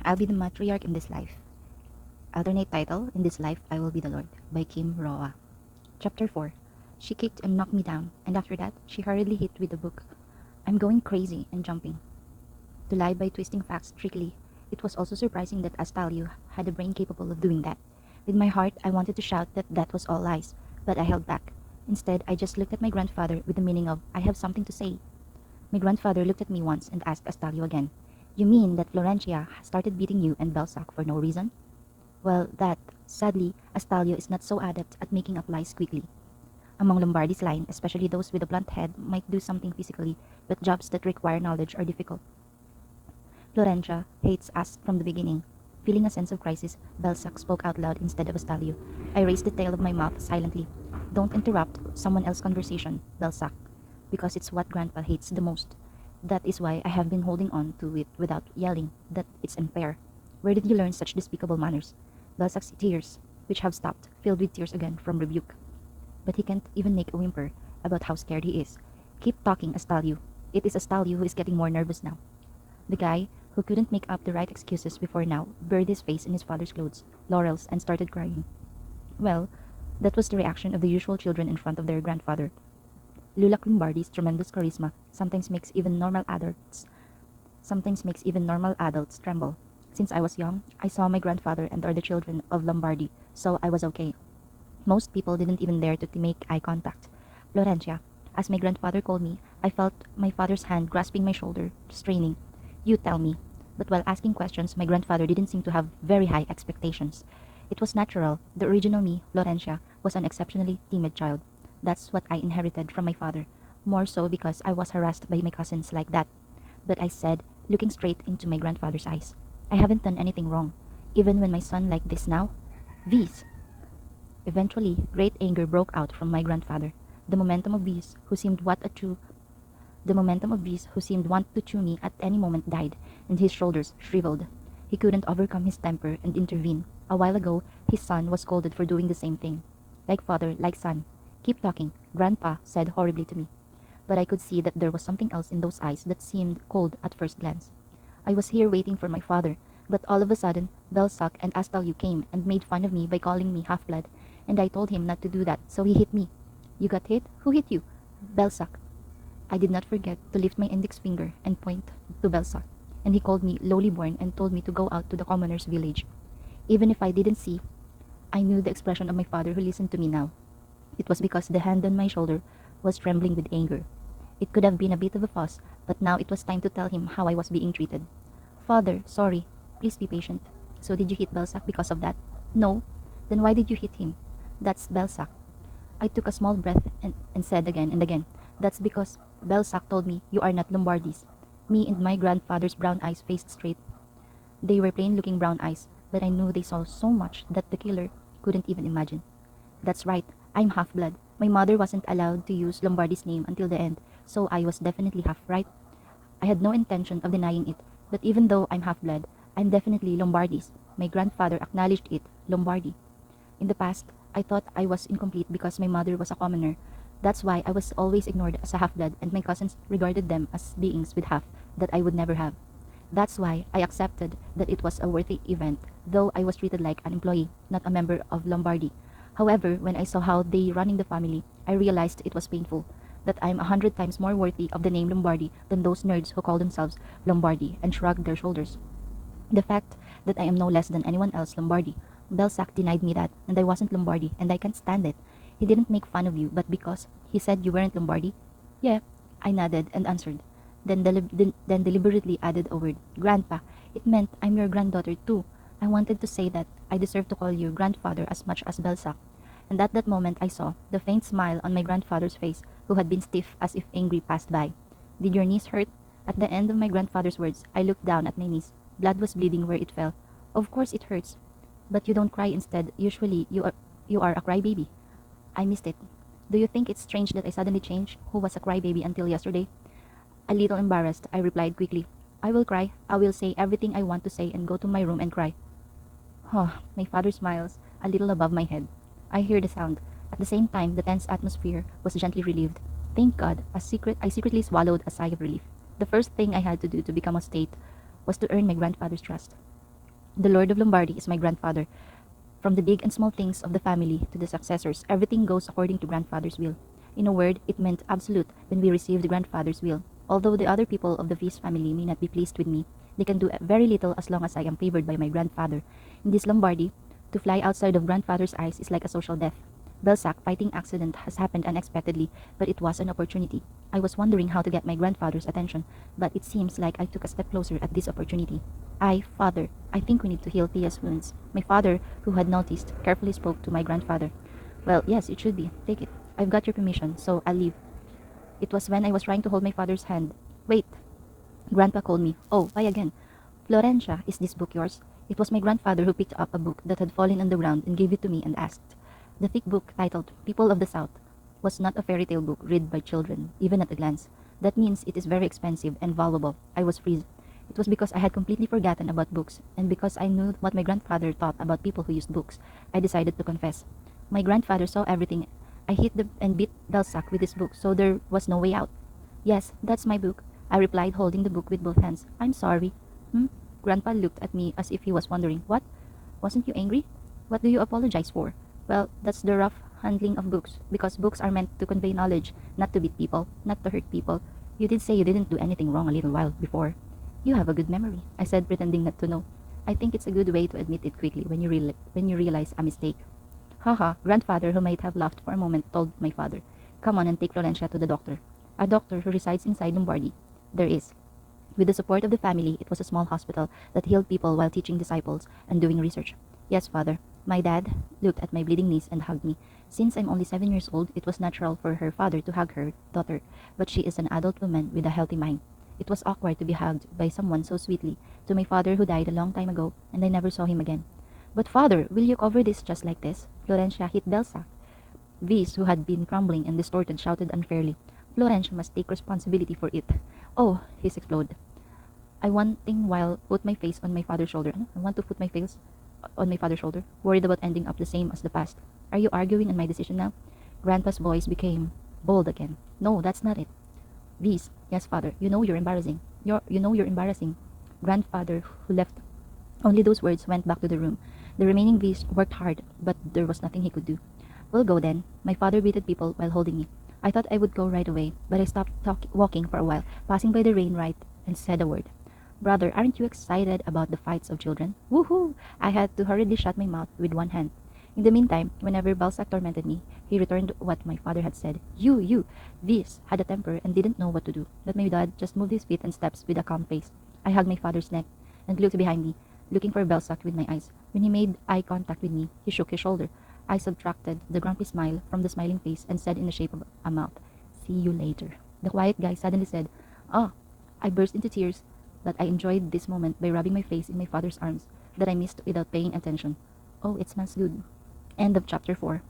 I'll be the matriarch in this life. Alternate title, In This Life I Will Be the Lord, by Kim Roa. Chapter 4. She kicked and knocked me down, and after that, she hurriedly hit with the book. I'm going crazy and jumping. To lie by twisting facts trickily, it was also surprising that Astalio had a brain capable of doing that. With my heart, I wanted to shout that that was all lies, but I held back. Instead, I just looked at my grandfather with the meaning of, I have something to say. My grandfather looked at me once and asked Astalio again, You mean that Florentia started beating you and Belsac for no reason? Well, sadly, Astalio is not so adept at making up lies quickly. Among Lombardi's line, especially those with a blunt head, might do something physically, but jobs that require knowledge are difficult. Florentia hates us from the beginning. Feeling a sense of crisis, Belsac spoke out loud instead of Astalio. I raised the tail of my mouth silently. Don't interrupt someone else's conversation, Belsac, because it's what Grandpa hates the most. That is why I have been holding on to it without yelling that it's unfair. Where did you learn such despicable manners? Belsac's tears, which have stopped, filled with tears again from rebuke. But he can't even make a whimper about how scared he is. Keep talking, Astalio. It is Astalio who is getting more nervous now. The guy, who couldn't make up the right excuses before now, buried his face in his father's clothes, laurels, and started crying. Well, that was the reaction of the usual children in front of their grandfather. Lulak Lombardi's tremendous charisma sometimes makes even normal adults tremble. Since I was young, I saw my grandfather and other children of Lombardy, so I was okay. Most people didn't even dare to make eye contact. Florentia, as my grandfather called me, I felt my father's hand grasping my shoulder, straining. You tell me. But while asking questions, my grandfather didn't seem to have very high expectations. It was natural. The original me, Florentia, was an exceptionally timid child. That's what I inherited from my father, more so because I was harassed by my cousins like that. But I said, looking straight into my grandfather's eyes, I haven't done anything wrong, even when my son like this now. These. Eventually, great anger broke out from my grandfather. The momentum of bees, who seemed want to chew me at any moment died, and his shoulders shriveled. He couldn't overcome his temper and intervene. A while ago, his son was scolded for doing the same thing. Like father, like son. Keep talking, Grandpa said horribly to me. But I could see that there was something else in those eyes that seemed cold at first glance. I was here waiting for my father, but all of a sudden, Belsac and Astalio came and made fun of me by calling me half-blood, and I told him not to do that, so he hit me. You got hit? Who hit you? Belsac. I did not forget to lift my index finger and point to Belsac, and he called me lowly born and told me to go out to the commoner's village. Even if I didn't see, I knew the expression of my father who listened to me now. It was because the hand on my shoulder was trembling with anger. It could have been a bit of a fuss, but now it was time to tell him how I was being treated. Father, sorry. Please be patient. So did you hit Belsac because of that? No. Then why did you hit him? That's Belsac. I took a small breath and said again and again, That's because Belsac told me you are not Lombardis. Me and my grandfather's brown eyes faced straight. They were plain-looking brown eyes, but I knew they saw so much that the killer couldn't even imagine. That's right, I'm half-blood. My mother wasn't allowed to use Lombardi's name until the end, so I was definitely half right. I had no intention of denying it, but even though I'm half-blood, I'm definitely Lombardi's. My grandfather acknowledged it, Lombardi. In the past, I thought I was incomplete because my mother was a commoner. That's why I was always ignored as a half-blood and my cousins regarded them as beings with half that I would never have. That's why I accepted that it was a worthy event, though I was treated like an employee, not a member of Lombardi. However, when I saw how they running the family, I realized it was painful, that I'm 100 times more worthy of the name Lombardi than those nerds who call themselves Lombardi and shrug their shoulders. The fact that I am no less than anyone else Lombardi. Belsac denied me that, and I wasn't Lombardi, and I can't stand it. He didn't make fun of you, but because he said you weren't Lombardi? Yeah, I nodded and answered. Then deliberately added a word. Grandpa, it meant I'm your granddaughter too. I wanted to say that I deserve to call you grandfather as much as Belsac. And at that moment I saw the faint smile on my grandfather's face, who had been stiff as if angry passed by. Did your knees hurt? At the end of my grandfather's words, I looked down at my knees. Blood was bleeding where it fell. Of course it hurts. But you don't cry instead. Usually you are a crybaby. I missed it. Do you think it's strange that I suddenly changed? Who was a crybaby until yesterday? A little embarrassed, I replied quickly. I will cry. I will say everything I want to say and go to my room and cry. My father smiles, a little above my head. I hear the sound. At the same time, the tense atmosphere was gently relieved. Thank God, I secretly swallowed a sigh of relief. The first thing I had to do to become a state was to earn my grandfather's trust. The Lord of Lombardy is my grandfather. From the big and small things of the family to the successors, everything goes according to grandfather's will. In a word, it meant absolute when we received grandfather's will. Although the other people of the Vies family may not be pleased with me, they can do very little as long as I am favored by my grandfather. In this Lombardy, to fly outside of grandfather's eyes is like a social death. Belsac fighting accident has happened unexpectedly, but it was an opportunity. I was wondering how to get my grandfather's attention, but it seems like I took a step closer at this opportunity. Father, I think we need to heal Thea's wounds. My father, who had noticed, carefully spoke to my grandfather. Well, yes, it should be. Take it. I've got your permission, so I'll leave. It was when I was trying to hold my father's hand. Wait, Grandpa called me. Oh, why again? Florencia, is this book yours? It was my grandfather who picked up a book that had fallen on the ground and gave it to me and asked. The thick book, titled People of the South, was not a fairy tale book read by children, even at a glance. That means it is very expensive and valuable. I was freeze. It was because I had completely forgotten about books, and because I knew what my grandfather thought about people who used books. I decided to confess. My grandfather saw everything. I hit and beat Belsac with his book, so there was no way out. Yes, that's my book, I replied, holding the book with both hands. I'm sorry. Hmm? Grandpa looked at me as if he was wondering. What? Wasn't you angry? What do you apologize for? Well, that's the rough handling of books, because books are meant to convey knowledge, not to beat people, not to hurt people. You did say you didn't do anything wrong a little while before. You have a good memory, I said, pretending not to know. I think it's a good way to admit it quickly when you realize a mistake. Haha, grandfather, who might have laughed for a moment, told my father, come on and take Florencia to the doctor. A doctor who resides inside Lombardy. There is. With the support of the family, it was a small hospital that healed people while teaching disciples and doing research. Yes, father. My dad looked at my bleeding knees and hugged me. Since I'm only 7 years old, it was natural for her father to hug her daughter, but she is an adult woman with a healthy mind. It was awkward to be hugged by someone so sweetly, to my father who died a long time ago, and I never saw him again. But father, will you cover this just like this? Florencia hit Belsa. Viz, who had been crumbling and distorted, shouted unfairly. Florencia must take responsibility for it. Oh, he exploded. I wanting while put my face on my father's shoulder. I want to put my face on my father's shoulder, worried about ending up the same as the past. Are you arguing on my decision now? Grandpa's voice became bold again. No, that's not it. Viz, yes, father, you know you're embarrassing. You know you're embarrassing. Grandfather, who left only those words, went back to the room. The remaining Viz worked hard, but there was nothing he could do. We'll go then. My father greeted people while holding me. I thought I would go right away, but I stopped walking for a while, passing by the rain right, and said a word. Brother, aren't you excited about the fights of children? Woohoo! I had to hurriedly shut my mouth with one hand. In the meantime, whenever Balzac tormented me, he returned what my father had said. You! This had a temper and didn't know what to do, but my dad just moved his feet and steps with a calm face. I hugged my father's neck and looked behind me, looking for Balzac with my eyes. When he made eye contact with me, he shook his shoulder. I subtracted the grumpy smile from the smiling face and said in the shape of a mouth, See you later. The quiet guy suddenly said, Oh! I burst into tears, but I enjoyed this moment by rubbing my face in my father's arms that I missed without paying attention. Oh, it smells good. End of chapter 4.